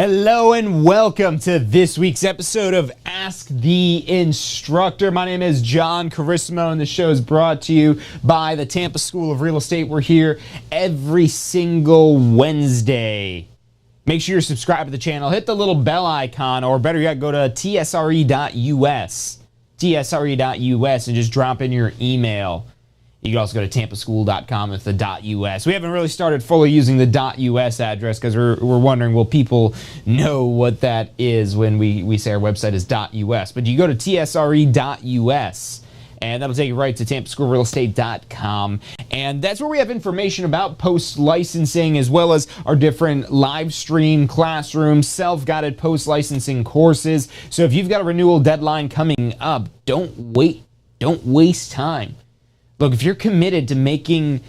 Hello and welcome to this week's episode of Ask the Instructor. My name is John Carissimo and the show is brought to you by the Tampa School of Real Estate. We're here every single Wednesday. Make sure you're subscribed to the channel. Hit the little bell icon, or better yet, go to tsre.us, and just drop in your email. You can also go to tampaschool.com with the .us. We haven't really started fully using the .us address because we're wondering, will people know what that is when we say our website is .us. But you go to tsre.us, and that'll take you right to tampaschoolrealestate.com. And that's where we have information about post-licensing, as well as our different live stream classrooms, self-guided post-licensing courses. So if you've got a renewal deadline coming up, don't wait. Don't waste time. Look, if you're committed to making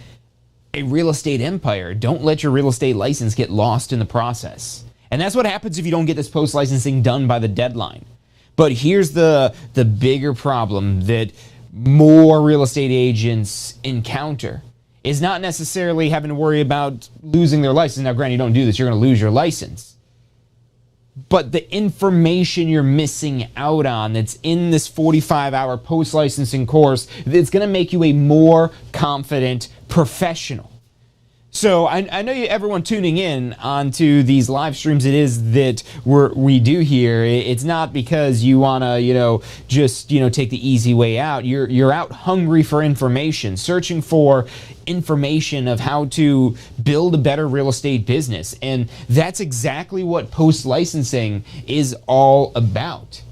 a real estate empire, don't let your real estate license get lost in the process. And that's what happens if you don't get this post-licensing done by the deadline. But here's the bigger problem that more real estate agents encounter is not necessarily having to worry about losing their license. Now, granted, you don't do this, you're going to lose your license. But the information you're missing out on that's in this 45-hour post-licensing course, that's going to make you a more confident professional. So I know everyone tuning in onto these live streams, it is that we do here. It's not because you want to, just take the easy way out. You're out hungry for information, searching for information of how to build a better real estate business. And that's exactly what post-licensing is all about.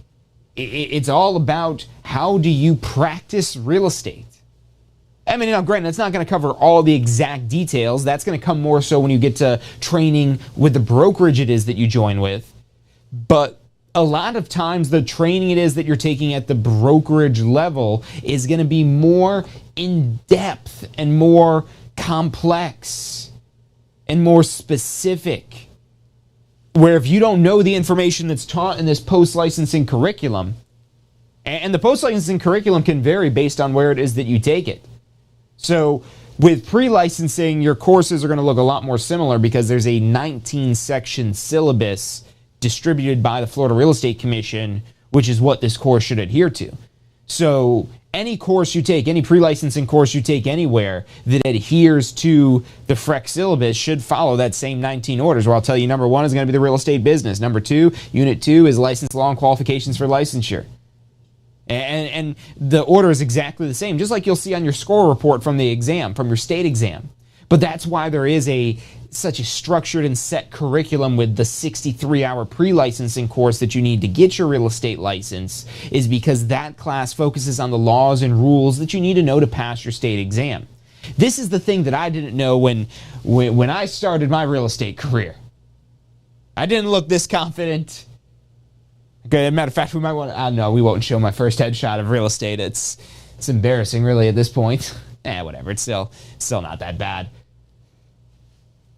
It's all about how do you practice real estate. I mean, granted, it's not going to cover all the exact details. That's going to come more so when you get to training with the brokerage it is that you join with. But a lot of times, the training it is that you're taking at the brokerage level is going to be more in-depth and more complex and more specific. Where if you don't know the information that's taught in this post-licensing curriculum, and the post-licensing curriculum can vary based on where it is that you take it. So with pre-licensing, your courses are going to look a lot more similar because there's a 19-section syllabus distributed by the Florida Real Estate Commission, which is what this course should adhere to. So any course you take, any pre-licensing course you take anywhere that adheres to the FREC syllabus should follow that same 19 orders, where I'll tell you number 1 is going to be the real estate business. Number 2, Unit 2 is license law and qualifications for licensure. And the order is exactly the same, just like you'll see on your score report from the exam, from your state exam. But that's why there is such a structured and set curriculum with the 63-hour pre-licensing course that you need to get your real estate license, is because that class focuses on the laws and rules that you need to know to pass your state exam. This is the thing that I didn't know when I started my real estate career. I didn't look this confident. Okay, as a matter of fact, we might want to, no, we won't show my first headshot of real estate. It's embarrassing, really, at this point. Whatever, it's still not that bad.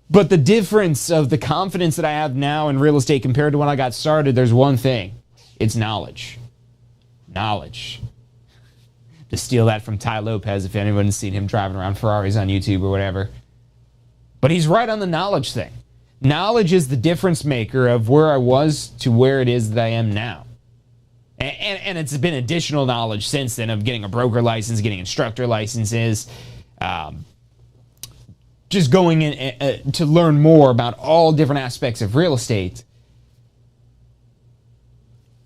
But the difference of the confidence that I have now in real estate compared to when I got started, there's one thing. It's knowledge. Knowledge. To steal that from Ty Lopez, if anyone's seen him driving around Ferraris on YouTube or whatever. But he's right on the knowledge thing. Knowledge is the difference maker of where I was to where it is that I am now. And it's been additional knowledge since then of getting a broker license, getting instructor licenses, just going in to learn more about all different aspects of real estate.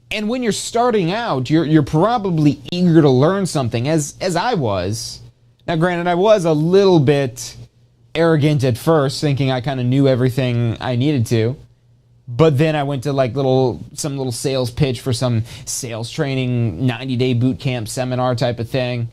And when you're starting out, you're probably eager to learn something, as I was. Now, granted, I was a little bit arrogant at first, thinking I kind of knew everything I needed to. But then I went to some little sales pitch for some sales training, 90-day boot camp seminar type of thing.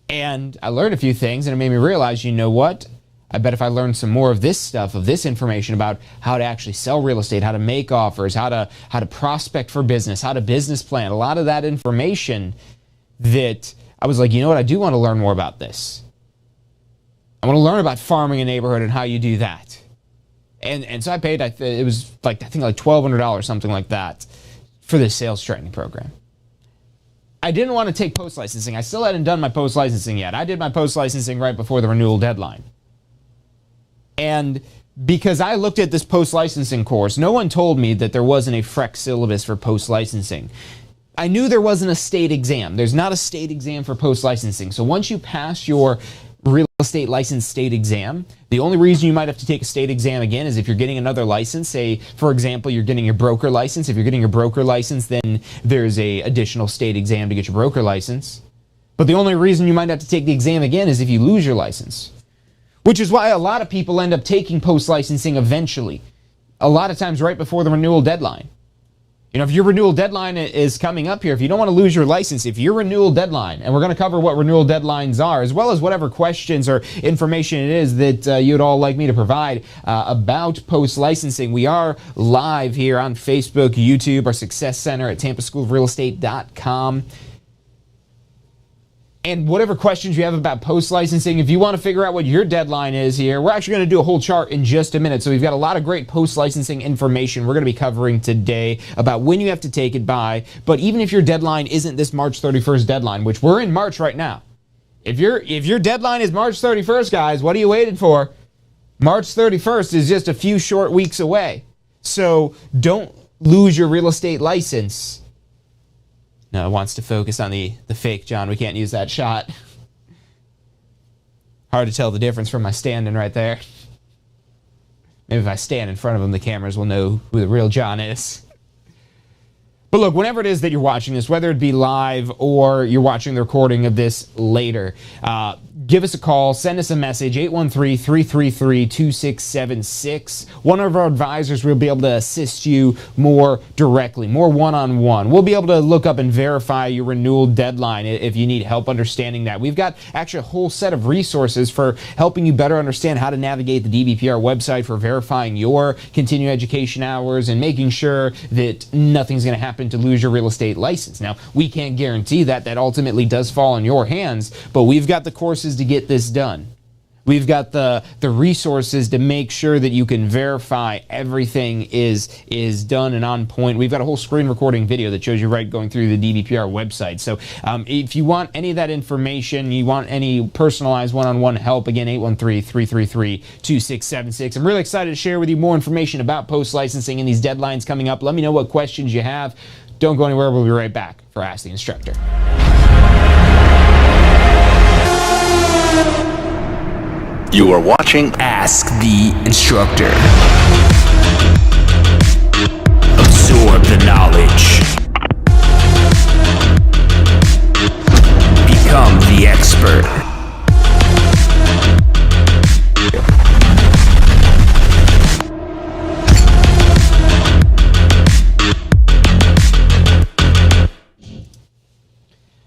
And I learned a few things, and it made me realize, you know what? I bet if I learned some more of this stuff, of this information about how to actually sell real estate, how to make offers, how to prospect for business, how to business plan, a lot of that information, that I was like, you know what? I do want to learn more about this. I want to learn about farming a neighborhood and how you do that. And so I paid, it was like $1,200, something like that, for this sales training program. I didn't want to take post-licensing. I still hadn't done my post-licensing yet. I did my post-licensing right before the renewal deadline. And because I looked at this post-licensing course. No one told me that there wasn't a FREC syllabus for post-licensing. I knew there wasn't a state exam. There's not a state exam for post-licensing. So once you pass your real estate license state exam, the only reason you might have to take a state exam again is if you're getting another license. Say, for example, you're getting your broker license. If you're getting your broker license, then there's a additional state exam to get your broker license. But the only reason you might have to take the exam again is if you lose your license, which is why a lot of people end up taking post-licensing eventually, a lot of times right before the renewal deadline. You know, if your renewal deadline is coming up here, if you don't want to lose your license, if your renewal deadline, and we're going to cover what renewal deadlines are, as well as whatever questions or information it is that you'd all like me to provide about post-licensing. We are live here on Facebook, YouTube, our Success Center at tampaschoolofrealestate.com. And whatever questions you have about post-licensing, if you want to figure out what your deadline is here, we're actually going to do a whole chart in just a minute. So we've got a lot of great post-licensing information we're going to be covering today about when you have to take it by. But even if your deadline isn't this March 31st deadline, which we're in March right now, if your deadline is March 31st, guys, what are you waiting for? March 31st is just a few short weeks away. So don't lose your real estate license. No, it wants to focus on the fake, John. We can't use that shot. Hard to tell the difference from my standing right there. Maybe if I stand in front of him, the cameras will know who the real John is. But look, whenever it is that you're watching this, whether it be live or you're watching the recording of this later, give us a call, send us a message, 813-333-2676. One of our advisors will be able to assist you more directly, more one-on-one. We'll be able to look up and verify your renewal deadline if you need help understanding that. We've got actually a whole set of resources for helping you better understand how to navigate the DBPR website for verifying your continuing education hours and making sure that nothing's going to happen to lose your real estate license. Now, we can't guarantee that. That ultimately does fall in your hands, but we've got the courses to get this done. We've got the resources to make sure that you can verify everything is done and on point. We've got a whole screen recording video that shows you right going through the DBPR website. So if you want any of that information, you want any personalized one-on-one help, again, 813-333-2676. I'm really excited to share with you more information about post-licensing and these deadlines coming up. Let me know what questions you have. Don't go anywhere. We'll be right back for Ask the Instructor. You are watching Ask the Instructor. Absorb the knowledge. Become the expert.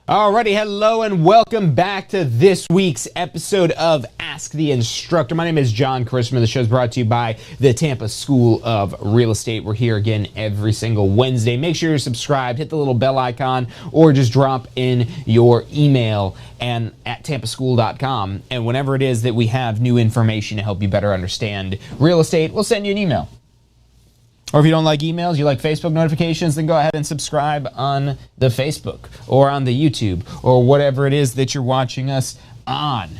Alrighty, hello and welcome back to this week's episode of Ask the Instructor. My name is John Christmas. The show is brought to you by the Tampa School of Real Estate. We're here again every single Wednesday. Make sure you're subscribed, hit the little bell icon, or just drop in your email and at tampaschool.com. And whenever it is that we have new information to help you better understand real estate, we'll send you an email. Or if you don't like emails, you like Facebook notifications, then go ahead and subscribe on the Facebook or on the YouTube or whatever it is that you're watching us on.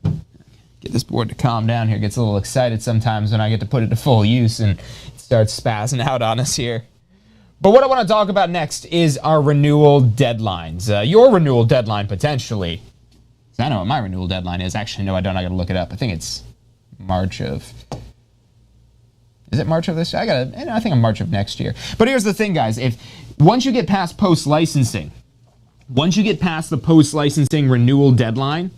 Get this board to calm down here. It gets a little excited sometimes when I get to put it to full use and it starts spazzing out on us here. But what I want to talk about next is our renewal deadlines. Your renewal deadline, potentially. I know what my renewal deadline is. Actually, no, I don't. I got to look it up. I think it's March of... Is it March of this year? I think I'm March of next year. But here's the thing, guys. Once you get past post-licensing, once you get past the post-licensing renewal deadline,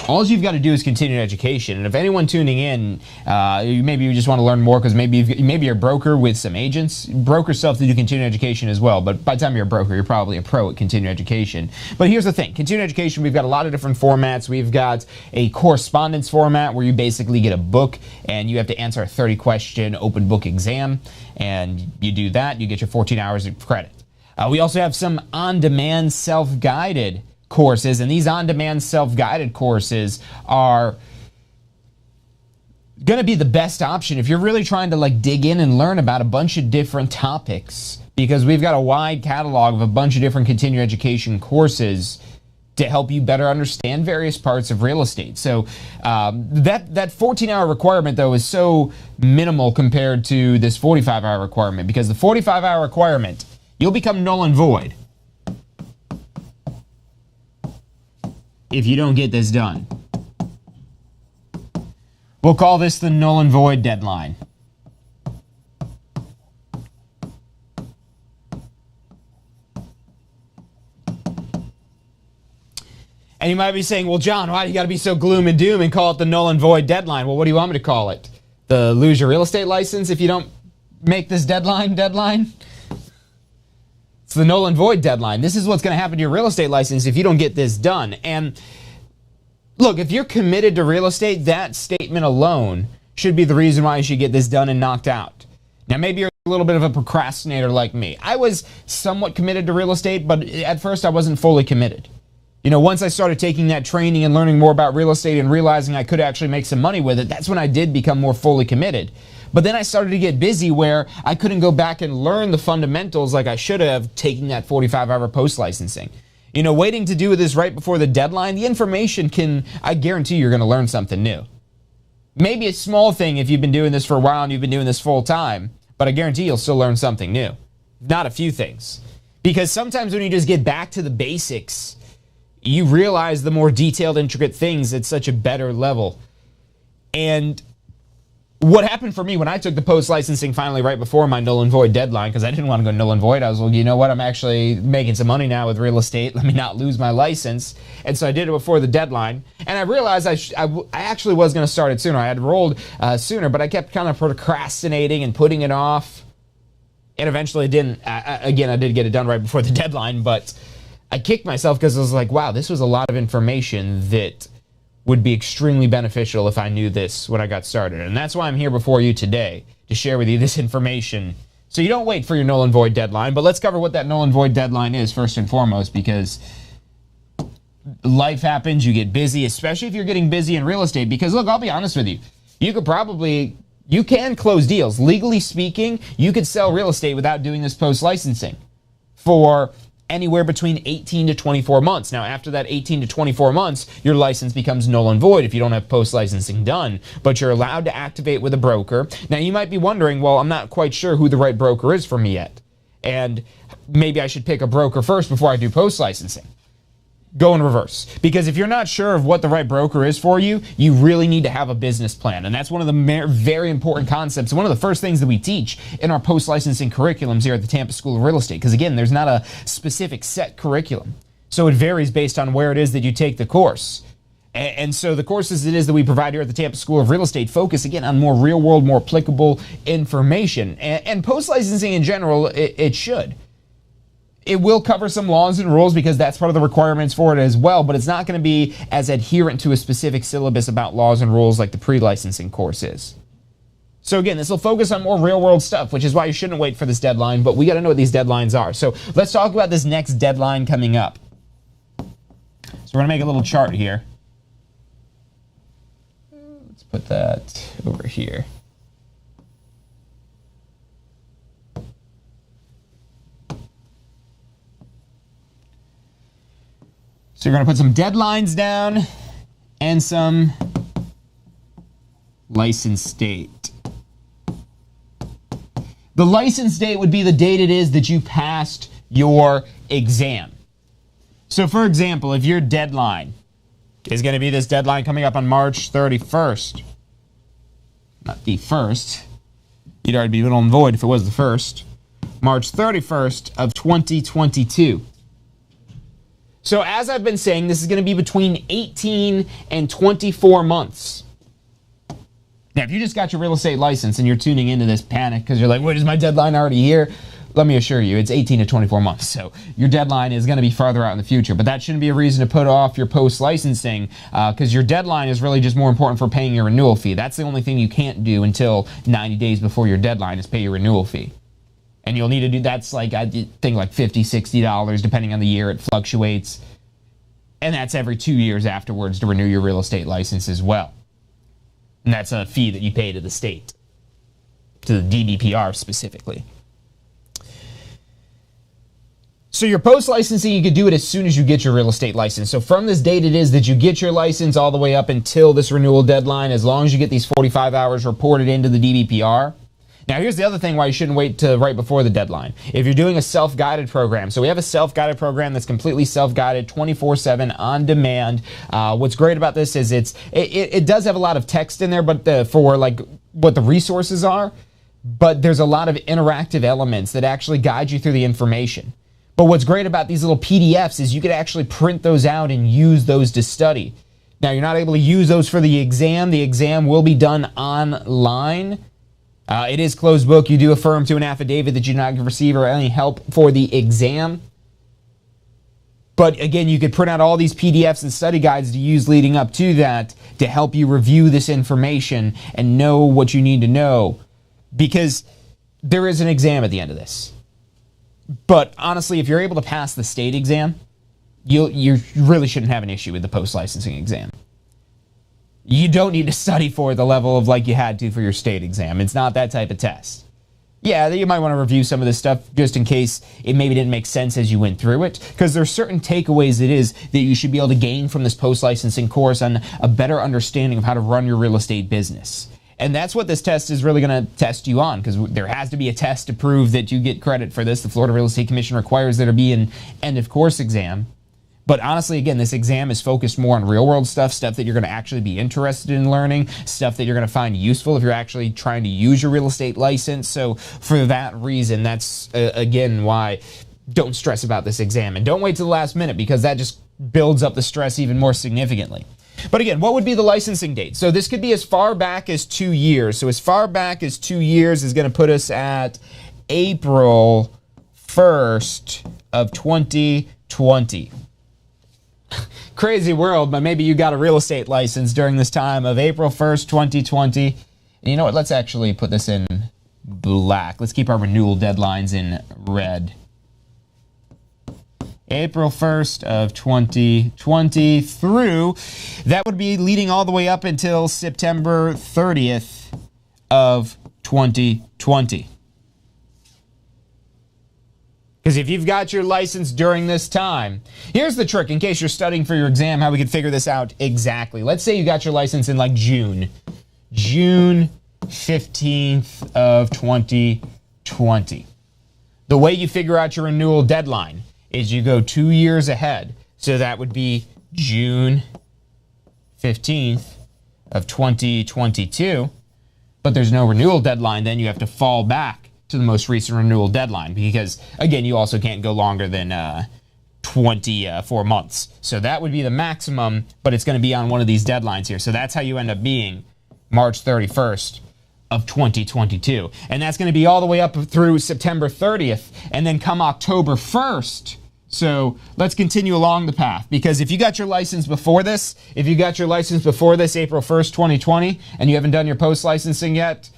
all you've got to do is continue education. And if anyone tuning in, maybe you just want to learn more because maybe you're a broker with some agents. Brokers still have to do continuing education as well. But by the time you're a broker, you're probably a pro at continuing education. But here's the thing. Continuing education, we've got a lot of different formats. We've got a correspondence format where you basically get a book and you have to answer a 30-question open book exam. And you do that, you get your 14 hours of credit. We also have some on-demand self-guided courses, and these on-demand self-guided courses are going to be the best option if you're really trying to dig in and learn about a bunch of different topics, because we've got a wide catalog of a bunch of different continuing education courses to help you better understand various parts of real estate. So that 14-hour requirement, though, is so minimal compared to this 45-hour requirement, because the 45-hour requirement, you'll become null and void if you don't get this done. We'll call this the null and void deadline. And you might be saying, well, John, why do you got to be so gloom and doom and call it the null and void deadline? Well, what do you want me to call it? The lose your real estate license if you don't make this deadline? It's the null and void deadline. This is what's going to happen to your real estate license if you don't get this done. And look, if you're committed to real estate, that statement alone should be the reason why you should get this done and knocked out. Now, maybe you're a little bit of a procrastinator like me. I was somewhat committed to real estate, but at first I wasn't fully committed. You know, once I started taking that training and learning more about real estate and realizing I could actually make some money with it, that's when I did become more fully committed. But then I started to get busy where I couldn't go back and learn the fundamentals like I should have, taking that 45-hour post licensing. You know, waiting to do this right before the deadline, the information I guarantee you're going to learn something new. Maybe a small thing if you've been doing this for a while and you've been doing this full time, but I guarantee you'll still learn something new. Not a few things. Because sometimes when you just get back to the basics, you realize the more detailed, intricate things at such a better level. And what happened for me when I took the post-licensing finally right before my null and void deadline, because I didn't want to go null and void, I was like, you know what, I'm actually making some money now with real estate. Let me not lose my license. And so I did it before the deadline. And I realized I actually was going to start it sooner. I had rolled sooner, but I kept kind of procrastinating and putting it off. And eventually didn't. Again, I did get it done right before the deadline, but I kicked myself because I was like, wow, this was a lot of information that would be extremely beneficial if I knew this when I got started. And that's why I'm here before you today, to share with you this information so you don't wait for your null and void deadline. But let's cover what that null and void deadline is first and foremost, because life happens, you get busy, especially if you're getting busy in real estate. Because look, I'll be honest with you, you can close deals. Legally speaking, you could sell real estate without doing this post-licensing for anywhere between 18 to 24 months. Now, after that 18 to 24 months, your license becomes null and void if you don't have post-licensing done, but you're allowed to activate with a broker. Now, you might be wondering, well, I'm not quite sure who the right broker is for me yet, and maybe I should pick a broker first before I do post-licensing. Go in reverse. Because if you're not sure of what the right broker is for you, you really need to have a business plan. And that's one of the very important concepts. One of the first things that we teach in our post-licensing curriculums here at the Tampa School of Real Estate. Because again, there's not a specific set curriculum. So it varies based on where it is that you take the course. And so the courses it is that we provide here at the Tampa School of Real Estate focus, again, on more real-world, more applicable information. And post-licensing in general, it should. It will cover some laws and rules because that's part of the requirements for it as well, but it's not going to be as adherent to a specific syllabus about laws and rules like the pre-licensing course is. So again, this will focus on more real-world stuff, which is why you shouldn't wait for this deadline, but we got to know what these deadlines are. So let's talk about this next deadline coming up. So we're going to make a little chart here. Let's put that over here. So you're going to put some deadlines down and some license date. The license date would be the date it is that you passed your exam. So for example, if your deadline is going to be this deadline coming up on March 31st, not the 1st, you'd already be null and void if it was the 1st, March 31st of 2022. So as I've been saying, this is going to be between 18 and 24 months. Now, if you just got your real estate license and you're tuning into this panic because you're like, wait, is my deadline already here? Let me assure you, it's 18 to 24 months. So your deadline is going to be farther out in the future. But that shouldn't be a reason to put off your post-licensing because your deadline is really just more important for paying your renewal fee. That's the only thing you can't do until 90 days before your deadline is pay your renewal fee. And you'll need to do, that's like, I think like $50, $60, depending on the year, it fluctuates. And that's every 2 years afterwards to renew your real estate license as well. And that's a fee that you pay to the state, to the DDPR specifically. So your post-licensing, you could do it as soon as you get your real estate license. So from this date it is that you get your license all the way up until this renewal deadline, as long as you get these 45 hours reported into the DBPR. Now here's the other thing why you shouldn't wait to right before the deadline. If you're doing a self-guided program, so we have a self-guided program that's completely self-guided, 24/7 on demand. What's great about this is it does have a lot of text in there, but for like what the resources are, but there's a lot of interactive elements that actually guide you through the information. But what's great about these little PDFs is you could actually print those out and use those to study. Now, you're not able to use those for the exam. The exam will be done online. It is closed book. You do affirm to an affidavit that you do not receive or any help for the exam. But again, you could print out all these PDFs and study guides to use leading up to that to help you review this information and know what you need to know. Because there is an exam at the end of this. But honestly, if you're able to pass the state exam, you really shouldn't have an issue with the post-licensing exam. You don't need to study for the level of like you had to for your state exam. It's not that type of test. Yeah, you might want to review some of this stuff just in case it maybe didn't make sense as you went through it, because there's certain takeaways it is that you should be able to gain from this post-licensing course on a better understanding of how to run your real estate business. And that's what this test is really going to test you on, because there has to be a test to prove that you get credit for this. The Florida Real Estate Commission requires there to be an end-of-course exam. But honestly, again, this exam is focused more on real-world stuff that you're going to actually be interested in learning, stuff that you're going to find useful if you're actually trying to use your real estate license. So for that reason, that's, again, why don't stress about this exam. And don't wait till the last minute, because that just builds up the stress even more significantly. But again, what would be the licensing date? So this could be as far back as 2 years. So as far back as 2 years is going to put us at April 1st of 2020. Crazy world, but maybe you got a real estate license during this time of April 1st, 2020. And you know what? Let's actually put this in black. Let's keep our renewal deadlines in red. April 1st of 2020 through, that would be leading all the way up until September 30th of 2020. Because if you've got your license during this time, here's the trick in case you're studying for your exam, how we can figure this out exactly. Let's say you got your license in like June 15th of 2020. The way you figure out your renewal deadline is you go 2 years ahead. So that would be June 15th of 2022. But there's no renewal deadline, then you have to fall back to the most recent renewal deadline, because again, you also can't go longer than 24 months. So that would be the maximum, but it's going to be on one of these deadlines here. So that's how you end up being March 31st of 2022. And that's going to be all the way up through September 30th. And then come October 1st. So let's continue along the path, because if you got your license before this, April 1st, 2020, and you haven't done your post-licensing yet,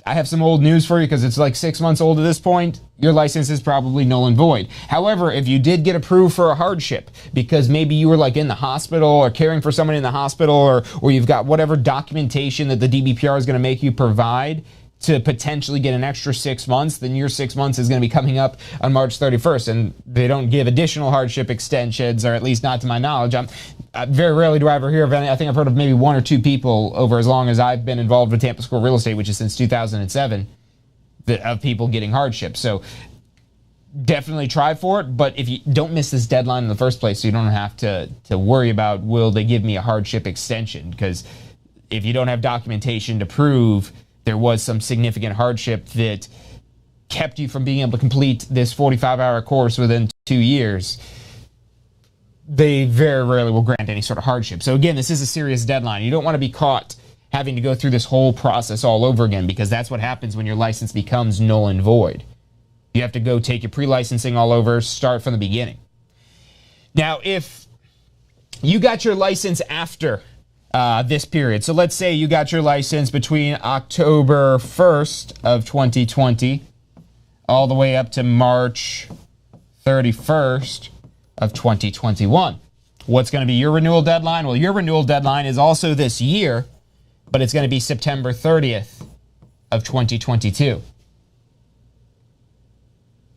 I have some old news for you, because it's like 6 months old at this point. Your license is probably null and void. However, if you did get approved for a hardship, because maybe you were like in the hospital or caring for someone in the hospital, or you've got whatever documentation that the DBPR is going to make you provide to potentially get an extra 6 months, then your 6 months is going to be coming up on March 31st. And they don't give additional hardship extensions, or at least not to my knowledge. Very rarely do I ever hear of any. I think I've heard of maybe 1 or 2 people over as long as I've been involved with Tampa School Real Estate, which is since 2007, of people getting hardship. So definitely try for it, but if you don't miss this deadline in the first place, so you don't have to worry about, will they give me a hardship extension? Because if you don't have documentation to prove there was some significant hardship that kept you from being able to complete this 45-hour course within 2 years, they very rarely will grant any sort of hardship. So again, this is a serious deadline. You don't want to be caught having to go through this whole process all over again, because that's what happens when your license becomes null and void. You have to go take your pre-licensing all over, start from the beginning. Now, if you got your license after this period. So let's say you got your license between October 1st of 2020 all the way up to March 31st of 2021. What's going to be your renewal deadline? Well, your renewal deadline is also this year, but it's going to be September 30th of 2022.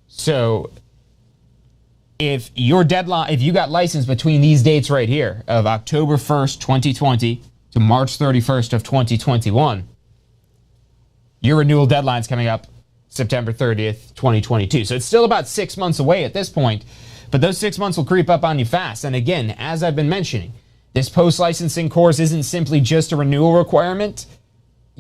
So if your deadline, if you got licensed between these dates right here of October 1st, 2020 to March 31st of 2021, your renewal deadline's coming up September 30th, 2022. So it's still about 6 months away at this point, but those 6 months will creep up on you fast. And again, as I've been mentioning, this post-licensing course isn't simply just a renewal requirement.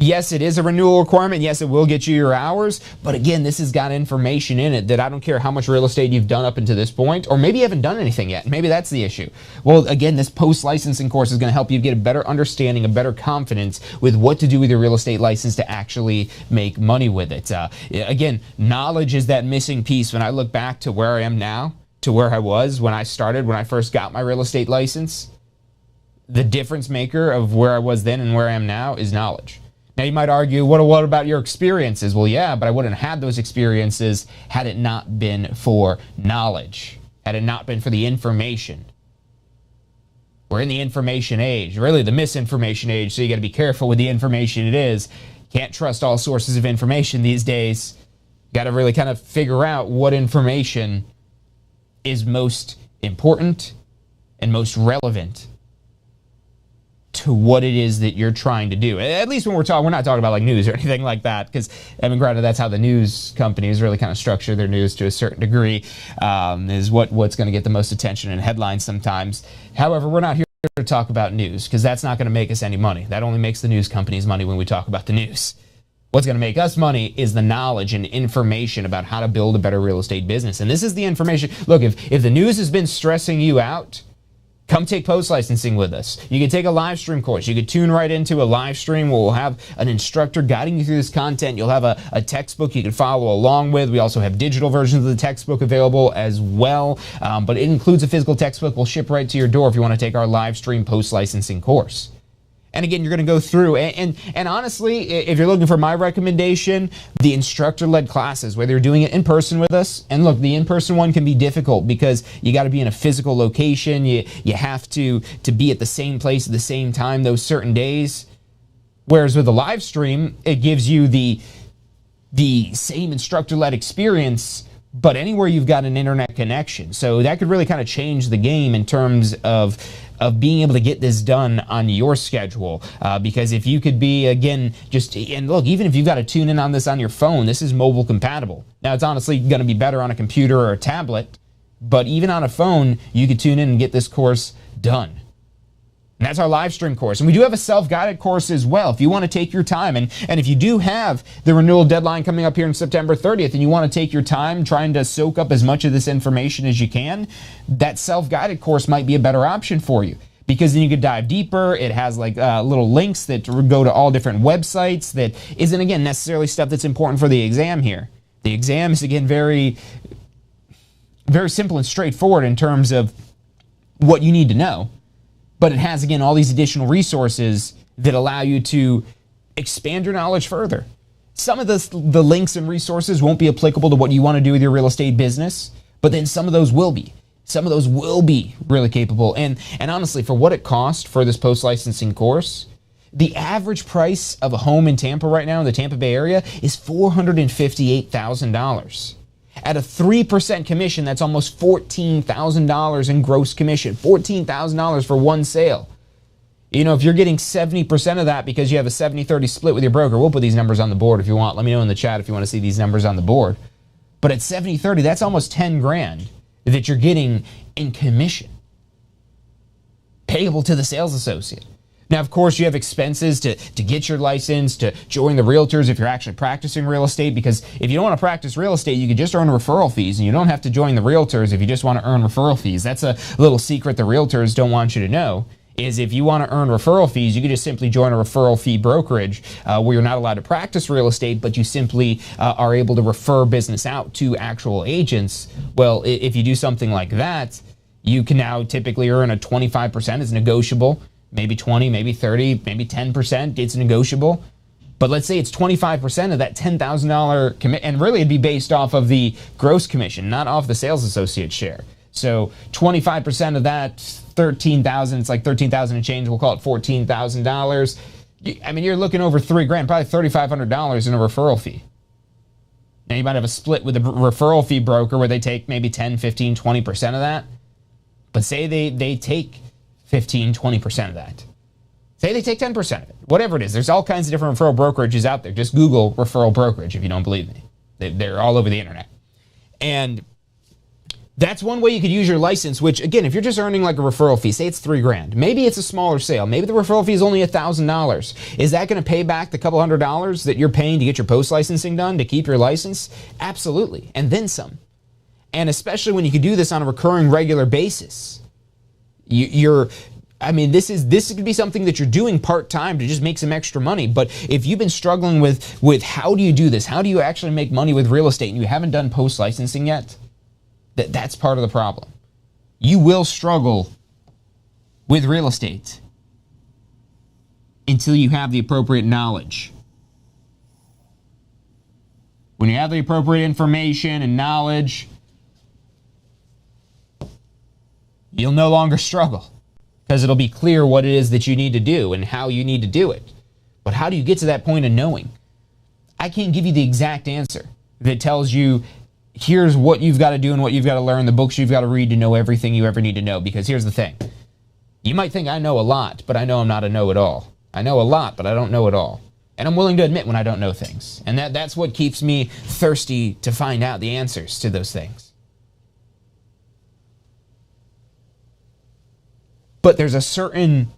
Yes, it is a renewal requirement. Yes, it will get you your hours. But again, this has got information in it that I don't care how much real estate you've done up until this point, or maybe you haven't done anything yet. Maybe that's the issue. Well, again, this post-licensing course is going to help you get a better understanding, a better confidence with what to do with your real estate license to actually make money with it. Again, knowledge is that missing piece. When I look back to where I am now, to where I was when I started, when I first got my real estate license, the difference maker of where I was then and where I am now is knowledge. Now you might argue, what about your experiences? Well, yeah, but I wouldn't have had those experiences had it not been for knowledge, had it not been for the information. We're in the information age, really the misinformation age, so you got to be careful with the information it is. Can't trust all sources of information these days. Got to really kind of figure out what information is most important and most relevant to what it is that you're trying to do. At least when we're not talking about like news or anything like that, because I mean, granted, that's how the news companies really kind of structure their news to a certain degree, is what's going to get the most attention in headlines sometimes. However, we're not here to talk about news, because that's not going to make us any money. That only makes the news companies money when we talk about the news. What's going to make us money is the knowledge and information about how to build a better real estate business. And this is the information. Look, if the news has been stressing you out, come take post-licensing with us. You can take a live stream course. You could tune right into a live stream where we'll have an instructor guiding you through this content. You'll have a textbook you can follow along with. We also have digital versions of the textbook available as well, but it includes a physical textbook. We'll ship right to your door if you want to take our live stream post-licensing course. And again, you're going to go through, and honestly, if you're looking for my recommendation, the instructor-led classes, whether you're doing it in person with us, and look, the in-person one can be difficult because you got to be in a physical location, you have to be at the same place at the same time those certain days. Whereas with the live stream, it gives you the same instructor-led experience, but anywhere you've got an internet connection. So that could really kind of change the game in terms of being able to get this done on your schedule. Because if you could be, again, and look, even if you've got to tune in on this on your phone, this is mobile compatible. Now, it's honestly going to be better on a computer or a tablet, but even on a phone, you could tune in and get this course done. And that's our live stream course. And we do have a self-guided course as well if you want to take your time. And if you do have the renewal deadline coming up here on September 30th and you want to take your time trying to soak up as much of this information as you can, that self-guided course might be a better option for you. Because then you could dive deeper. It has like little links that go to all different websites that isn't, again, necessarily stuff that's important for the exam here. The exam is, again, very, very simple and straightforward in terms of what you need to know. But it has, again, all these additional resources that allow you to expand your knowledge further. Some of the links and resources won't be applicable to what you want to do with your real estate business, but then some of those will be. Some of those will be really capable. And honestly, for what it cost for this post-licensing course, the average price of a home in Tampa right now in the Tampa Bay area is $458,000. At a 3% commission, that's almost $14,000 in gross commission. $14,000 for one sale. You know, if you're getting 70% of that because you have a 70-30 split with your broker, we'll put these numbers on the board if you want. Let me know in the chat if you want to see these numbers on the board. But at 70-30, that's almost 10 grand that you're getting in commission payable to the sales associate. Now, of course, you have expenses to get your license, to join the realtors if you're actually practicing real estate, because if you don't want to practice real estate, you could just earn referral fees, and you don't have to join the realtors if you just want to earn referral fees. That's a little secret the realtors don't want you to know, is if you want to earn referral fees, you could just simply join a referral fee brokerage where you're not allowed to practice real estate, but you simply are able to refer business out to actual agents. Well, if you do something like that, you can now typically earn a 25%. It's negotiable. Maybe 20, maybe 30, maybe 10%, it's negotiable. But let's say it's 25% of that $10,000 commit, and really it'd be based off of the gross commission, not off the sales associate share. So 25% of that, 13,000, it's like 13,000 and change, we'll call it $14,000. I mean, you're looking over $3 grand, probably $3,500 in a referral fee. Now, you might have a split with a referral fee broker where they take maybe 10, 15, 20% of that. But say they take 15, 20% of that. Say they take 10% of it. Whatever it is. There's all kinds of different referral brokerages out there. Just Google referral brokerage if you don't believe me. They're all over the internet. And that's one way you could use your license, which, again, if you're just earning like a referral fee, say it's $3,000. Maybe it's a smaller sale. Maybe the referral fee is only $1,000. Is that going to pay back the couple $100s that you're paying to get your post-licensing done, to keep your license? Absolutely. And then some. And especially when you can do this on a recurring, regular basis. This could be something that you're doing part-time to just make some extra money. But if you've been struggling with how do you do this? How do you actually make money with real estate and you haven't done post-licensing yet? That's part of the problem. You will struggle with real estate until you have the appropriate knowledge. When you have the appropriate information and knowledge, you'll no longer struggle because it'll be clear what it is that you need to do and how you need to do it. But how do you get to that point of knowing? I can't give you the exact answer that tells you here's what you've got to do and what you've got to learn, the books you've got to read to know everything you ever need to know. Because here's the thing. You might think I know a lot, but I know I'm not a know-it-all. I know a lot, but I don't know it all. And I'm willing to admit when I don't know things. And that's what keeps me thirsty to find out the answers to those things. But there's a certain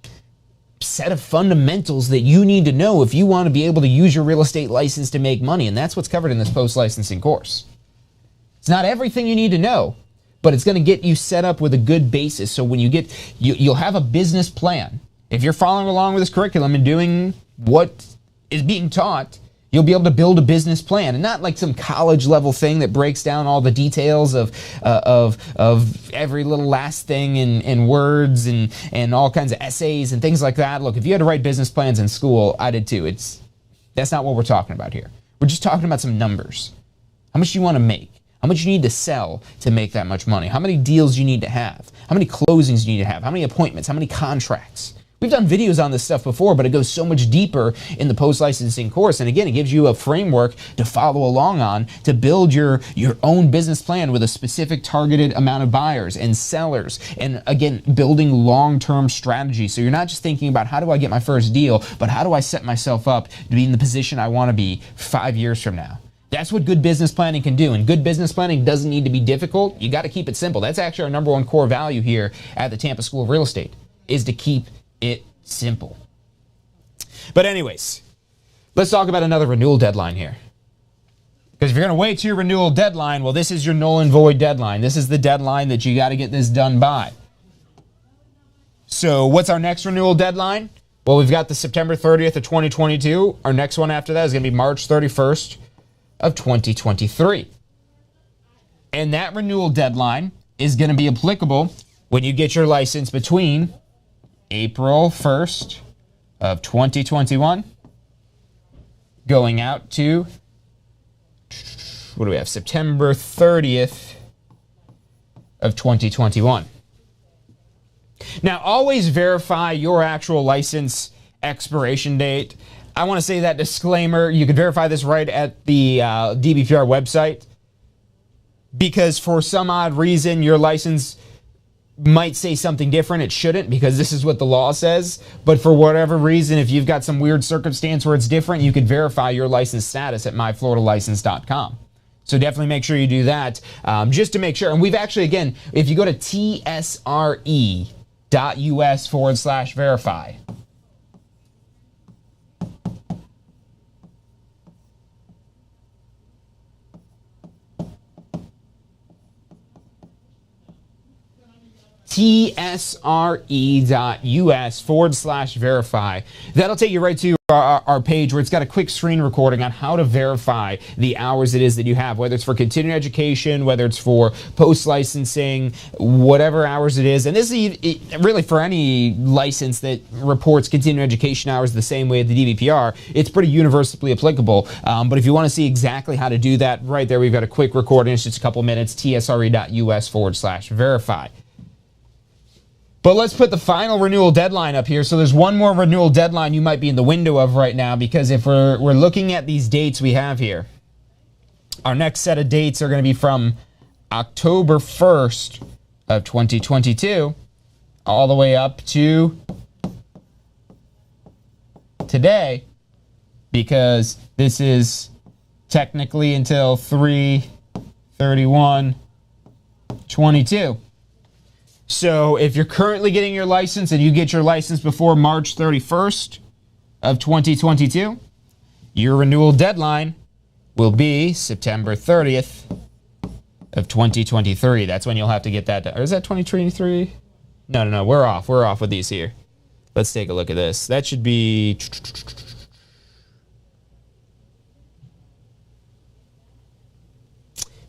set of fundamentals that you need to know if you want to be able to use your real estate license to make money. And that's what's covered in this post-licensing course. It's not everything you need to know, but it's going to get you set up with a good basis. So when you'll have a business plan. If you're following along with this curriculum and doing what is being taught, you'll be able to build a business plan, and not like some college level thing that breaks down all the details of every little last thing in words and all kinds of essays and things like that. Look, if you had to write business plans in school, I did too. That's not what we're talking about here. We're just talking about some numbers. How much you want to make? How much you need to sell to make that much money? How many deals you need to have? How many closings you need to have? How many appointments? How many contracts? We've done videos on this stuff before, but it goes so much deeper in the post-licensing course. And again, it gives you a framework to follow along on to build your own business plan with a specific targeted amount of buyers and sellers. And again, building long-term strategy. So you're not just thinking about how do I get my first deal, but how do I set myself up to be in the position I want to be 5 years from now? That's what good business planning can do. And good business planning doesn't need to be difficult. You got to keep it simple. That's actually our number one core value here at the Tampa School of Real Estate, is to keep it simple. But anyways, let's talk about another renewal deadline here. Because if you're going to wait to your renewal deadline, well, this is your null and void deadline. This is the deadline that you got to get this done by. So what's our next renewal deadline? Well, we've got the September 30th of 2022. Our next one after that is going to be March 31st of 2023. And that renewal deadline is going to be applicable when you get your license between April 1st of 2021 going out to, what do we have, September 30th of 2021. Now, always verify your actual license expiration date. I want to say that disclaimer. You can verify this right at the DBPR website, because for some odd reason your license might say something different. It shouldn't, because this is what the law says. But for whatever reason, if you've got some weird circumstance where it's different, you can verify your license status at myfloridalicense.com. So definitely make sure you do that, just to make sure. And we've actually, again, if you go to tsre.us/verify, tsre.us/verify. That'll take you right to our page where it's got a quick screen recording on how to verify the hours it is that you have, whether it's for continuing education, whether it's for post-licensing, whatever hours it is. And this is really for any license that reports continuing education hours the same way at the DBPR. It's pretty universally applicable. But if you want to see exactly how to do that, right there we've got a quick recording. It's just a couple minutes, tsre.us/verify. But let's put the final renewal deadline up here. So there's one more renewal deadline you might be in the window of right now, because if we're looking at these dates we have here, Our next set of dates are going to be from October 1st of 2022 all the way up to today, because this is technically until 3/31/22. So if you're currently getting your license and you get your license before March 31st of 2022, your renewal deadline will be September 30th of 2023. That's when you'll have to get that done. Or is that 2023? No. We're off. We're off with these here. Let's take a look at this. That should be...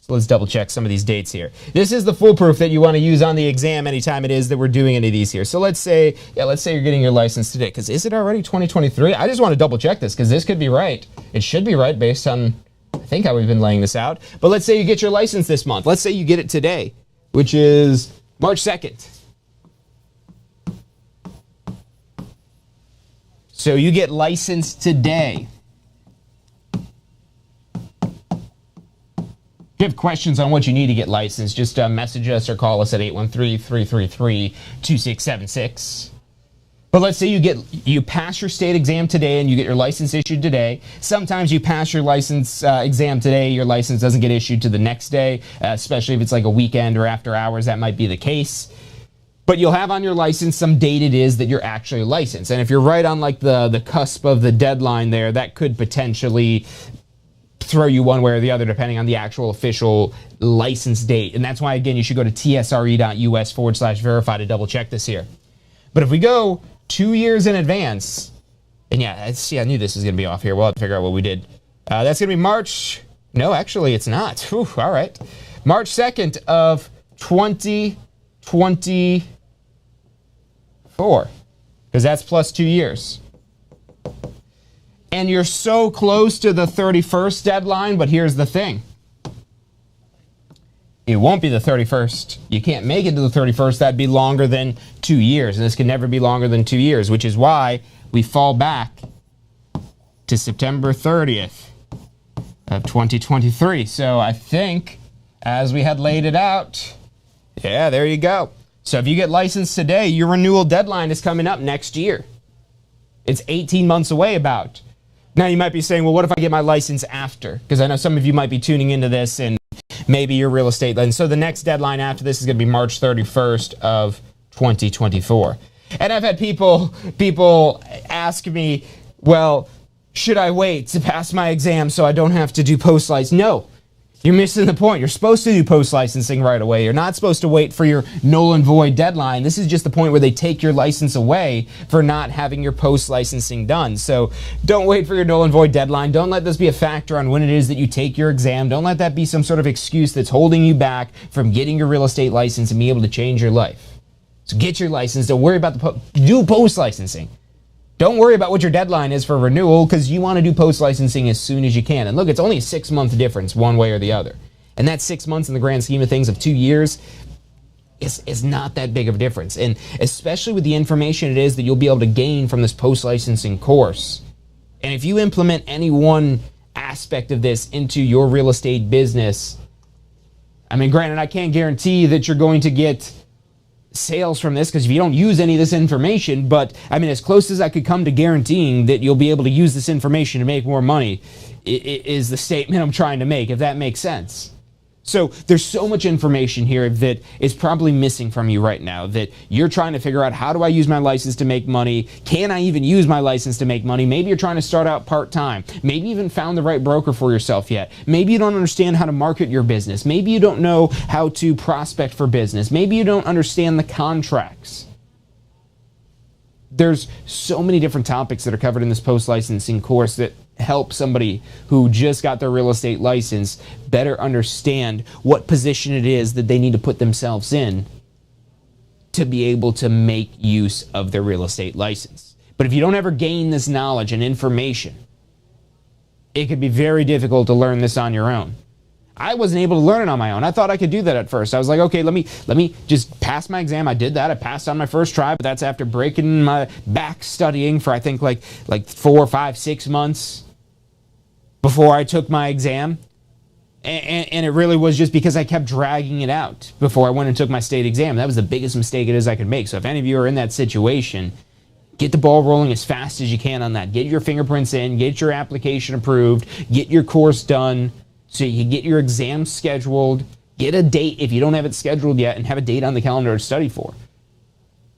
So let's double check some of these dates here. This is the foolproof that you want to use on the exam anytime it is that we're doing any of these here. So let's say you're getting your license today. Because is it already 2023? I just want to double check this because this could be right. It should be right based on, I think, how we've been laying this out. But let's say you get your license this month. Let's say you get it today, which is March 2nd. So you get licensed today. If you have questions on what you need to get licensed, just message us or call us at 813-333-2676. But let's say you pass your state exam today and you get your license issued today. Sometimes you pass your license exam today, your license doesn't get issued to the next day, especially if it's like a weekend or after hours, that might be the case. But you'll have on your license some date it is that you're actually licensed. And if you're right on like the cusp of the deadline there, that could potentially throw you one way or the other depending on the actual official license date. And that's why, again, you should go to tsre.us/verify to double check this here. But if we go 2 years in advance, and I knew this was going to be off here. We'll have to figure out what we did. That's going to be March. No, actually, it's not. Whew, all right. March 2nd of 2024, because that's plus 2 years. And you're so close to the 31st deadline, but here's the thing. It won't be the 31st. You can't make it to the 31st. That'd be longer than 2 years, and this can never be longer than 2 years, which is why we fall back to September 30th of 2023. So I think, as we had laid it out, yeah, there you go. So if you get licensed today, your renewal deadline is coming up next year. It's 18 months away about. Now you might be saying, well, what if I get my license after? Because I know some of you might be tuning into this and maybe your real estate. And so the next deadline after this is going to be March 31st of 2024. And I've had people ask me, well, should I wait to pass my exam so I don't have to do post-license? No. You're missing the point. You're supposed to do post-licensing right away. You're not supposed to wait for your null and void deadline. This is just the point where they take your license away for not having your post-licensing done. So don't wait for your null and void deadline. Don't let this be a factor on when it is that you take your exam. Don't let that be some sort of excuse that's holding you back from getting your real estate license and being able to change your life. So get your license. Don't worry about do post-licensing. Don't worry about what your deadline is for renewal, because you want to do post-licensing as soon as you can. And look, it's only a 6-month difference one way or the other. And that 6 months in the grand scheme of things of 2 years is not that big of a difference. And especially with the information it is that you'll be able to gain from this post-licensing course. And if you implement any one aspect of this into your real estate business, I mean, granted, I can't guarantee that you're going to get sales from this, because if you don't use any of this information, but I mean, as close as I could come to guaranteeing that you'll be able to use this information to make more money is the statement I'm trying to make, if that makes sense. So there's so much information here that is probably missing from you right now, that you're trying to figure out, how do I use my license to make money? Can I even use my license to make money? Maybe you're trying to start out part-time. Maybe you haven't found the right broker for yourself yet. Maybe you don't understand how to market your business. Maybe you don't know how to prospect for business. Maybe you don't understand the contracts. There's so many different topics that are covered in this post-licensing course that help somebody who just got their real estate license better understand what position it is that they need to put themselves in to be able to make use of their real estate license. But if you don't ever gain this knowledge and information, it could be very difficult to learn this on your own. I wasn't able to learn it on my own. I thought I could do that at first. I was like, okay, let me just pass my exam. I did that. I passed on my first try, but that's after breaking my back studying for, I think, like 4, 5, 6 months before I took my exam. And it really was just because I kept dragging it out before I went and took my state exam. That was the biggest mistake it is I could make. So if any of you are in that situation, get the ball rolling as fast as you can on that. Get your fingerprints in, get your application approved, get your course done so you can get your exam scheduled, get a date if you don't have it scheduled yet, and have a date on the calendar to study for.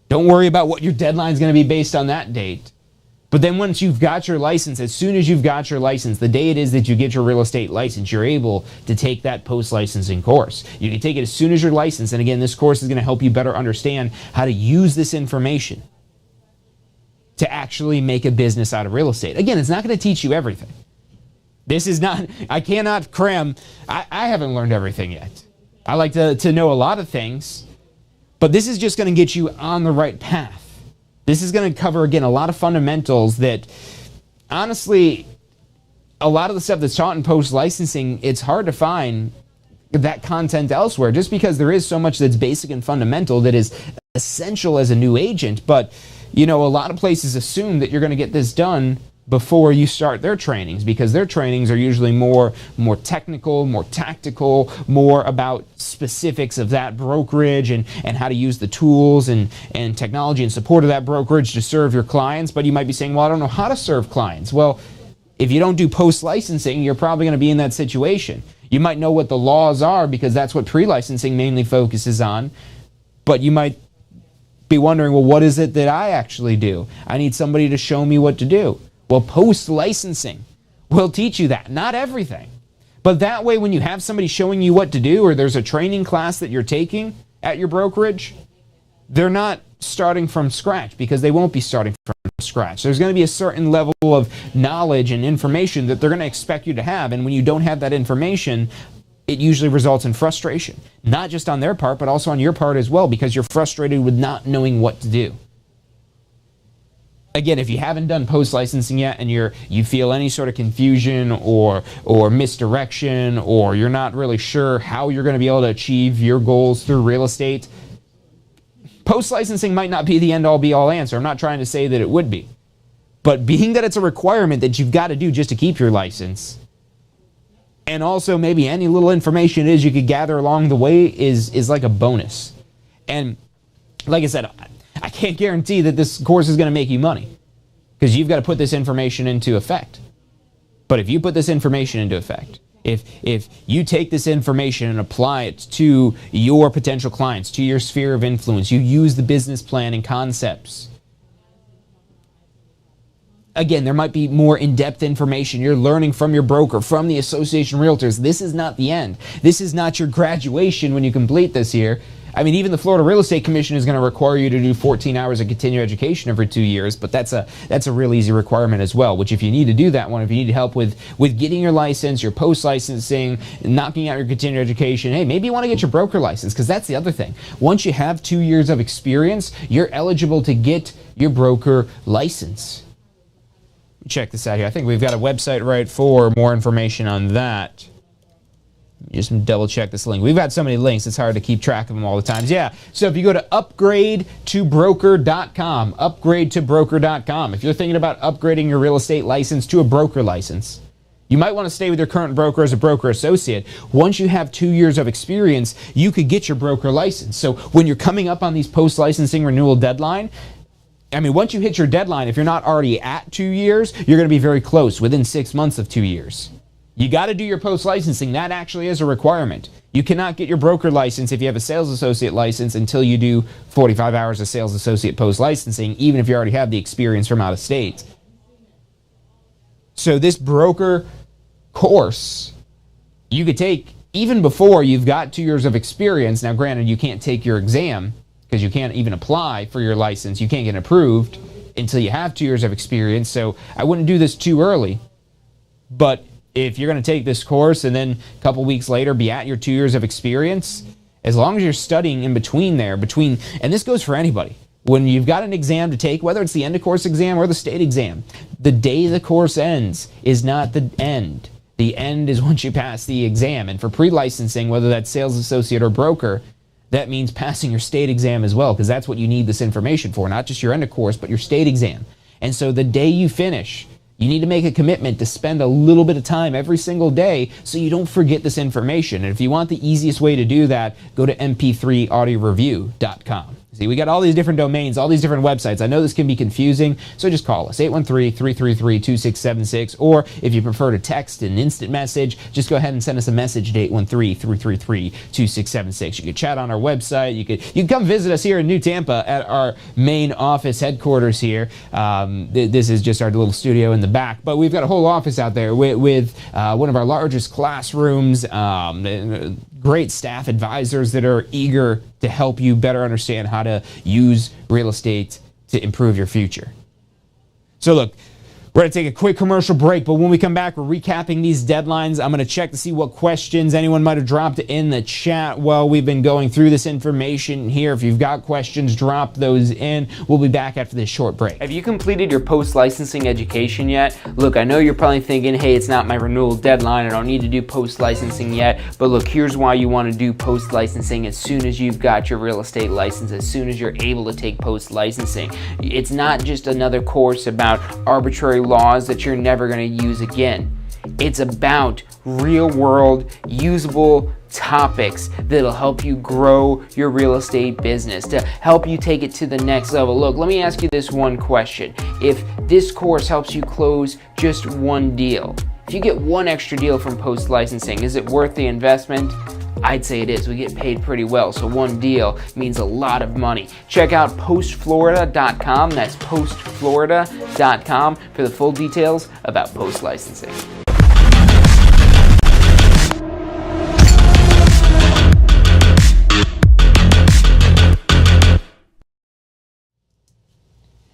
Don't worry about what your deadline is going to be based on that date. But then once you've got your license, as soon as you've got your license, the day it is that you get your real estate license, you're able to take that post-licensing course. You can take it as soon as you're licensed. And again, this course is going to help you better understand how to use this information to actually make a business out of real estate. Again, it's not going to teach you everything. This is not, I cannot cram, I haven't learned everything yet. I like to know a lot of things, but this is just going to get you on the right path. This is going to cover, again, a lot of fundamentals that, honestly, a lot of the stuff that's taught in post-licensing, it's hard to find that content elsewhere, just because there is so much that's basic and fundamental that is essential as a new agent. But, you know, a lot of places assume that you're going to get this done before you start their trainings, because their trainings are usually more technical, more tactical, more about specifics of that brokerage and how to use the tools and technology and support of that brokerage to serve your clients. But you might be saying, well, I don't know how to serve clients. Well, if you don't do post-licensing, you're probably going to be in that situation. You might know what the laws are because that's what pre-licensing mainly focuses on, but you might be wondering, well, what is it that I actually do? I need somebody to show me what to do. Well, post-licensing will teach you that. Not everything. But that way, when you have somebody showing you what to do, or there's a training class that you're taking at your brokerage, they're not starting from scratch, because they won't be starting from scratch. There's going to be a certain level of knowledge and information that they're going to expect you to have. And when you don't have that information, it usually results in frustration. Not just on their part, but also on your part as well, because you're frustrated with not knowing what to do. Again, if you haven't done post-licensing yet and you feel any sort of confusion or misdirection, or you're not really sure how you're going to be able to achieve your goals through real estate, post-licensing might not be the end-all be-all answer. I'm not trying to say that it would be. But being that it's a requirement that you've got to do just to keep your license, and also maybe any little information it is you could gather along the way is like a bonus. And like I said, I can't guarantee that this course is going to make you money, because you've got to put this information into effect. But if you put this information into effect, if you take this information and apply it to your potential clients, to your sphere of influence, you use the business plan and concepts. Again, there might be more in-depth information you're learning from your broker, from the Association of Realtors. This is not the end. This is not your graduation when you complete this year. I mean, even the Florida Real Estate Commission is going to require you to do 14 hours of continuing education every 2 years, but that's a real easy requirement as well, which if you need to do that one, if you need help with getting your license, your post-licensing, knocking out your continuing education, hey, maybe you want to get your broker license, because that's the other thing. Once you have 2 years of experience, you're eligible to get your broker license. Check this out here. I think we've got a website right for more information on that. Just double check this link. We've got so many links, it's hard to keep track of them all the times. Yeah, so if you go to upgradeToBroker.com, upgradeToBroker.com, if you're thinking about upgrading your real estate license to a broker license, you might want to stay with your current broker as a broker associate. Once you have 2 years of experience, you could get your broker license. So when you're coming up on these post-licensing renewal deadline, I mean, once you hit your deadline, if you're not already at 2 years, you're going to be very close, within 6 months of 2 years. You got to do your post-licensing. That actually is a requirement. You cannot get your broker license if you have a sales associate license until you do 45 hours of sales associate post-licensing, even if you already have the experience from out of state. So this broker course, you could take even before you've got 2 years of experience. Now, granted, you can't take your exam because you can't even apply for your license. You can't get approved until you have 2 years of experience. So I wouldn't do this too early. But if you're going to take this course and then a couple weeks later be at your 2 years of experience, as long as you're studying in between there, and this goes for anybody, when you've got an exam to take, whether it's the end of course exam or the state exam, the day the course ends is not the end. The end is once you pass the exam. And for pre-licensing, whether that's sales associate or broker, that means passing your state exam as well, because that's what you need this information for, not just your end of course, but your state exam. And so the day you finish, You need to make a commitment to spend a little bit of time every single day so you don't forget this information. And if you want the easiest way to do that, go to mp3audioreview.com. See, we got all these different domains, all these different websites. I know this can be confusing, so just call us, 813-333-2676, or if you prefer to text an instant message, just go ahead and send us a message to 813-333-2676. You can chat on our website. You can come visit us here in New Tampa at our main office headquarters here. This is just our little studio in the back, but we've got a whole office out there with one of our largest classrooms, great staff advisors that are eager to help you better understand how to use real estate to improve your future. So look, we're going to take a quick commercial break, but when we come back, we're recapping these deadlines. I'm going to check to see what questions anyone might have dropped in the chat while we've been going through this information here. If you've got questions, drop those in. We'll be back after this short break. Have you completed your post-licensing education yet? Look, I know you're probably thinking, hey, it's not my renewal deadline. I don't need to do post-licensing yet. But look, here's why you want to do post-licensing as soon as you've got your real estate license, as soon as you're able to take post-licensing. It's not just another course about arbitrary laws that you're never going to use again. It's about real-world, usable topics that'll help you grow your real estate business, to help you take it to the next level. Look, let me ask you this one question. If this course helps you close just one deal, if you get one extra deal from post-licensing, is it worth the investment? I'd say it is. We get paid pretty well, so one deal means a lot of money. Check out postflorida.com. That's postflorida.com for the full details about post-licensing.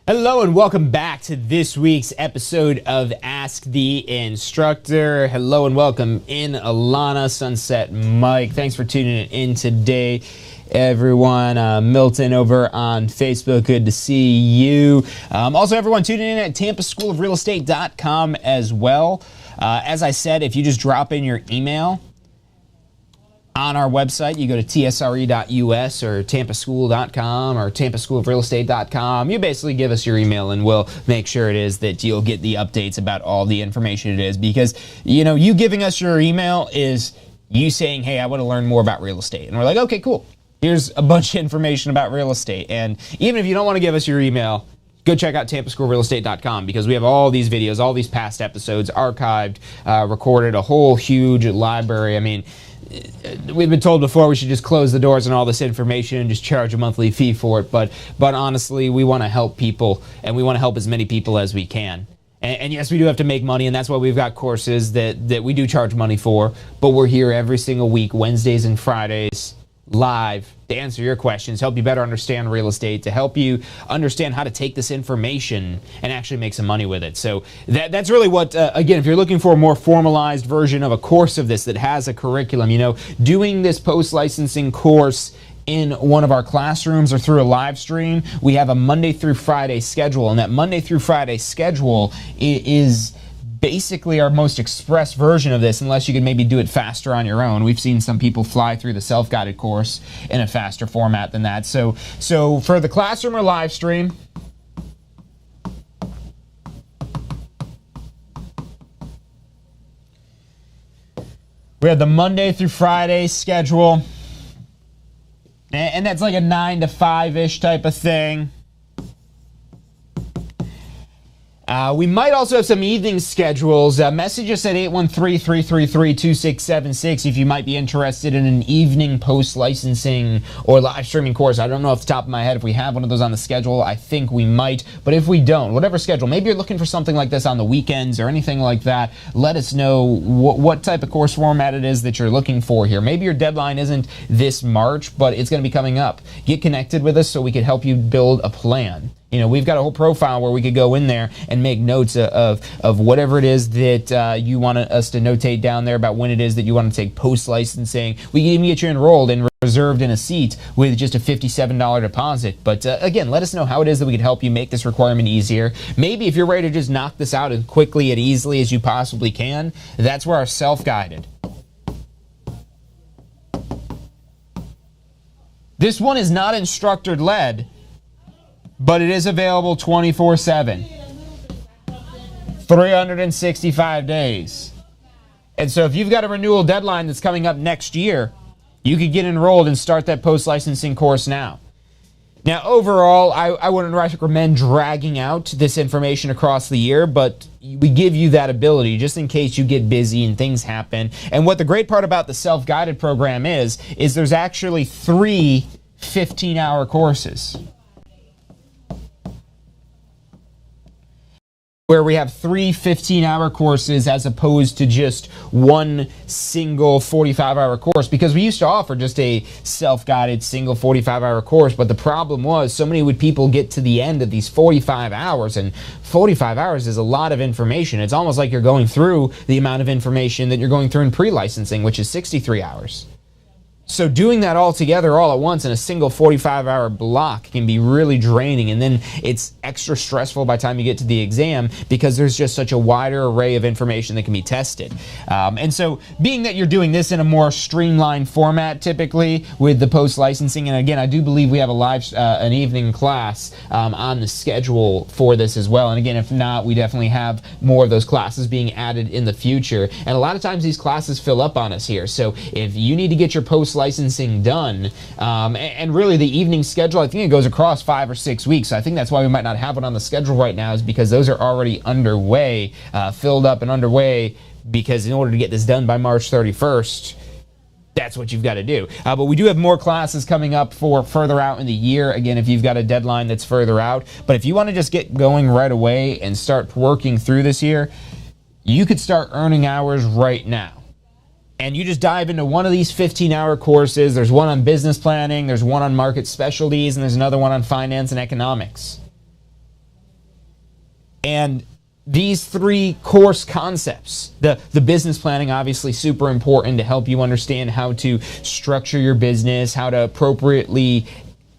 Hello and welcome back to this week's episode of Ask the Instructor. Hello and welcome in Alana, Sunset Mike. Thanks for tuning in today, everyone. Milton over on Facebook, good to see you. Also, everyone tuning in at tampaschoolofrealestate.com as well. As I said, if you just drop in your email on our website, you go to tsre.us or tampaschool.com or tampaschoolofrealestate.com. You basically give us your email and we'll make sure it is that you'll get the updates about all the information it is, because, you know, you giving us your email is you saying, hey, I want to learn more about real estate. And we're like, okay, cool. Here's a bunch of information about real estate. And even if you don't want to give us your email, go check out tampaschoolofrealestate.com, because we have all these videos, all these past episodes archived, recorded, a whole huge library. I mean, we've been told before we should just close the doors on all this information and just charge a monthly fee for it. But honestly, we want to help people, and we want to help as many people as we can. And yes, we do have to make money, and that's why we've got courses that we do charge money for. But we're here every single week, Wednesdays and Fridays, live, to answer your questions, help you better understand real estate, to help you understand how to take this information and actually make some money with it. So that's really what, again, if you're looking for a more formalized version of a course of this that has a curriculum, you know, doing this post-licensing course in one of our classrooms or through a live stream, we have a Monday through Friday schedule, and that Monday through Friday schedule is basically our most express version of this, unless you can maybe do it faster on your own. We've seen some people fly through the self-guided course in a faster format than that. So for the classroom or live stream, we have the Monday through Friday schedule, and that's like a 9 to 5-ish type of thing. We might also have some evening schedules. Message us at 813-333-2676 if you might be interested in an evening post-licensing or live streaming course. I don't know off the top of my head if we have one of those on the schedule. I think we might, but if we don't, whatever schedule, maybe you're looking for something like this on the weekends or anything like that, let us know what type of course format it is that you're looking for here. Maybe your deadline isn't this March, but it's going to be coming up. Get connected with us so we can help you build a plan. You know, we've got a whole profile where we could go in there and make notes of whatever it is that you want us to notate down there about when it is that you want to take post-licensing. We can even get you enrolled and reserved in a seat with just a $57 deposit. But again, let us know how it is that we could help you make this requirement easier. Maybe if you're ready to just knock this out as quickly and easily as you possibly can, that's where our self-guided. This one is not instructor-led, but it is available 24/7. 365 days. And so if you've got a renewal deadline that's coming up next year, you could get enrolled and start that post-licensing course now. Now, overall, I wouldn't recommend dragging out this information across the year, but we give you that ability just in case you get busy and things happen. And what the great part about the self-guided program is there's actually 3 15-hour courses, where we have 3 15-hour courses as opposed to just one single 45-hour course, because we used to offer just a self-guided single 45-hour course, but the problem was so many people get to the end of these 45 hours, and 45 hours is a lot of information. It's almost like you're going through the amount of information that you're going through in pre-licensing, which is 63 hours. So doing that all together all at once in a single 45-hour block can be really draining, and then it's extra stressful by the time you get to the exam because there's just such a wider array of information that can be tested. And so being that you're doing this in a more streamlined format typically with the post-licensing, and again, I do believe we have an evening class on the schedule for this as well. And again, if not, we definitely have more of those classes being added in the future. And a lot of times these classes fill up on us here. So if you need to get your post-licensing done, and really the evening schedule, I think it goes across 5 or 6 weeks. So I think that's why we might not have it on the schedule right now, is because those are already underway, filled up and underway, because in order to get this done by March 31st, that's what you've got to do. But we do have more classes coming up for further out in the year, again, if you've got a deadline that's further out. But if you want to just get going right away and start working through this year, you could start earning hours right now. And you just dive into one of these 15-hour courses. There's one on business planning, there's one on market specialties, and there's another one on finance and economics. And these 3 course concepts, the business planning, obviously super important to help you understand how to structure your business, how to appropriately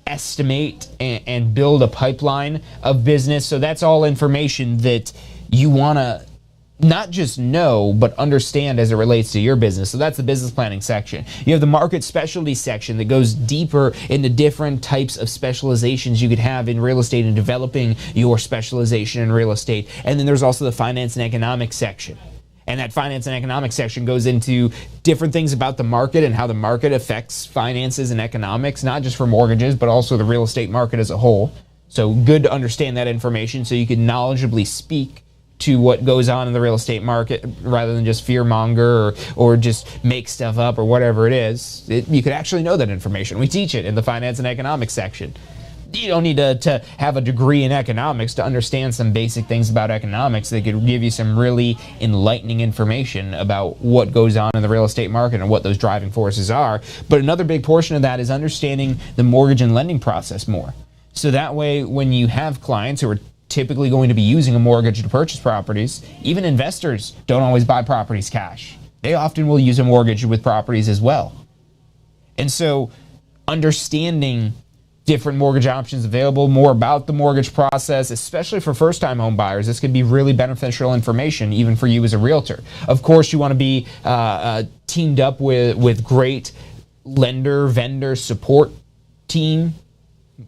estimate and build a pipeline of business. So that's all information that you want to not just know, but understand as it relates to your business. So that's the business planning section. You have the market specialty section that goes deeper into different types of specializations you could have in real estate and developing your specialization in real estate. And then there's also the finance and economics section. And that finance and economics section goes into different things about the market and how the market affects finances and economics, not just for mortgages, but also the real estate market as a whole. So good to understand that information so you can knowledgeably speak to what goes on in the real estate market rather than just fear monger or just make stuff up or whatever it is. You could actually know that information. We teach it in the finance and economics section. You don't need to have a degree in economics to understand some basic things about economics that could give you some really enlightening information about what goes on in the real estate market and what those driving forces are. But another big portion of that is understanding the mortgage and lending process more. So that way, when you have clients who are typically going to be using a mortgage to purchase properties, even investors don't always buy properties cash. They often will use a mortgage with properties as well. And so understanding different mortgage options available, more about the mortgage process, especially for first-time home buyers, this could be really beneficial information even for you as a realtor. Of course, you want to be teamed up with great lender, vendor support team,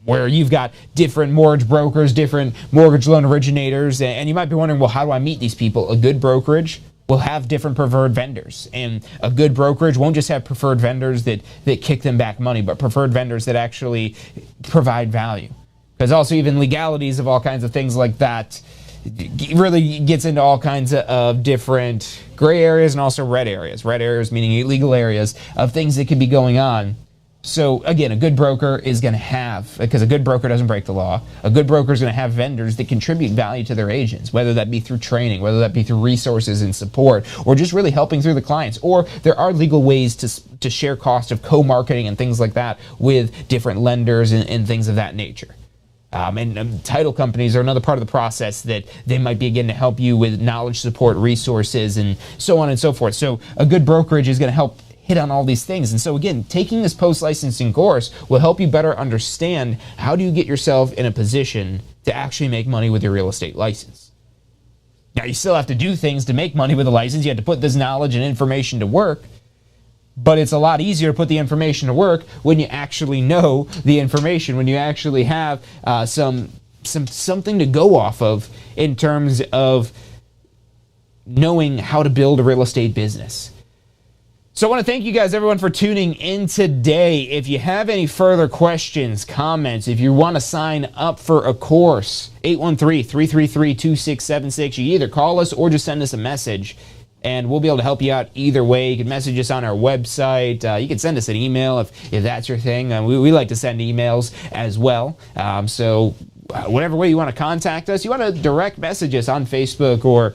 where you've got different mortgage brokers, different mortgage loan originators, and you might be wondering, well, how do I meet these people? A good brokerage will have different preferred vendors, and a good brokerage won't just have preferred vendors that kick them back money, but preferred vendors that actually provide value. Because also even legalities of all kinds of things like that really gets into all kinds of different gray areas and also red areas. Red areas meaning illegal areas of things that could be going on. So again, a good broker is going to have, because a good broker doesn't break the law, a good broker is going to have vendors that contribute value to their agents, whether that be through training, whether that be through resources and support, or just really helping through the clients. Or there are legal ways to share cost of co-marketing and things like that with different lenders and things of that nature. And title companies are another part of the process that they might be, again, to help you with knowledge, support, resources, and so on and so forth. So a good brokerage is going to help hit on all these things. And so again, taking this post-licensing course will help you better understand how do you get yourself in a position to actually make money with your real estate license. Now, you still have to do things to make money with a license. You have to put this knowledge and information to work, but it's a lot easier to put the information to work when you actually know the information, when you actually have something to go off of in terms of knowing how to build a real estate business. So I want to thank you guys, everyone, for tuning in today. If you have any further questions, comments, if you want to sign up for a course, 813-333-2676. You either call us or just send us a message, and we'll be able to help you out either way. You can message us on our website. You can send us an email if that's your thing. We like to send emails as well. So whatever way you want to contact us, you want to direct message us on Facebook, or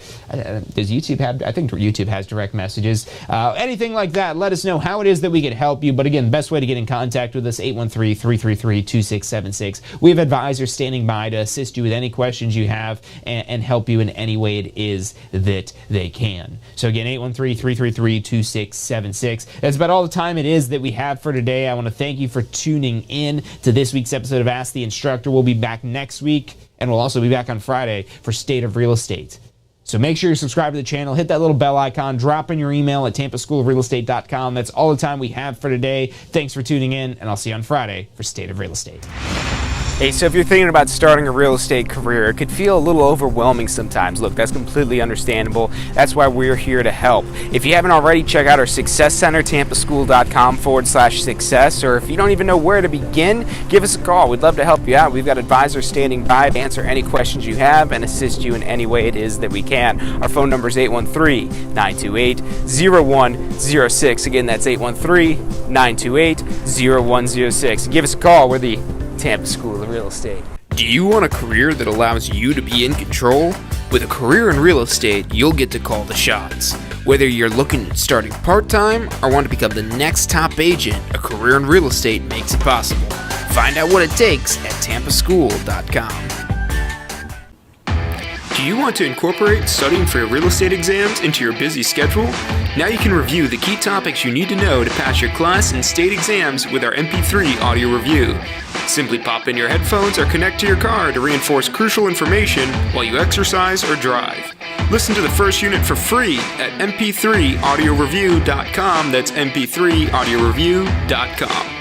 does YouTube have? I think YouTube has direct messages. Anything like that, let us know how it is that we can help you. But again, best way to get in contact with us, 813-333-2676. We have advisors standing by to assist you with any questions you have and help you in any way it is that they can. So again, 813-333-2676. That's about all the time it is that we have for today. I want to thank you for tuning in to this week's episode of Ask the Instructor. We'll be back next week, and we'll also be back on Friday for State of Real Estate. So make sure you subscribe to the channel, hit that little bell icon, drop in your email at tampaschoolofrealestate.com. That's all the time we have for today. Thanks for tuning in, and I'll see you on Friday for State of Real Estate. Hey, so if you're thinking about starting a real estate career, it could feel a little overwhelming sometimes. Look, that's completely understandable. That's why we're here to help. If you haven't already, check out our Success Center, tampaschool.com/success, or if you don't even know where to begin, give us a call. We'd love to help you out. We've got advisors standing by to answer any questions you have and assist you in any way it is that we can. Our phone number is 813-928-0106. Again, that's 813-928-0106. Give us a call. We're the Tampa School of Real Estate. Do you want a career that allows you to be in control? With a career in real estate, you'll get to call the shots. Whether you're looking at starting part-time or want to become the next top agent, a career in real estate makes it possible. Find out what it takes at tampaschool.com. Do you want to incorporate studying for your real estate exams into your busy schedule? Now you can review the key topics you need to know to pass your class and state exams with our MP3 audio review. Simply pop in your headphones or connect to your car to reinforce crucial information while you exercise or drive. Listen to the first unit for free at mp3audioreview.com. That's mp3audioreview.com.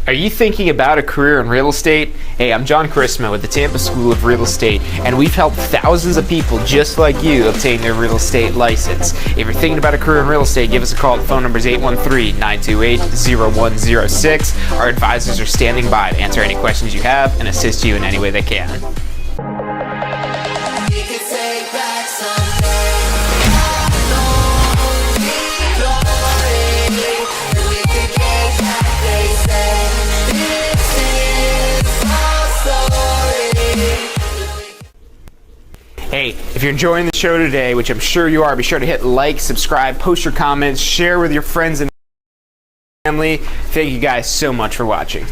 Are you thinking about a career in real estate? Hey, I'm John Charisma with the Tampa School of Real Estate, and we've helped thousands of people just like you obtain their real estate license. If you're thinking about a career in real estate, give us a call. The phone number is 813-928-0106. Our advisors are standing by to answer any questions you have and assist you in any way they can. Hey, if you're enjoying the show today, which I'm sure you are, be sure to hit like, subscribe, post your comments, share with your friends and family. Thank you guys so much for watching.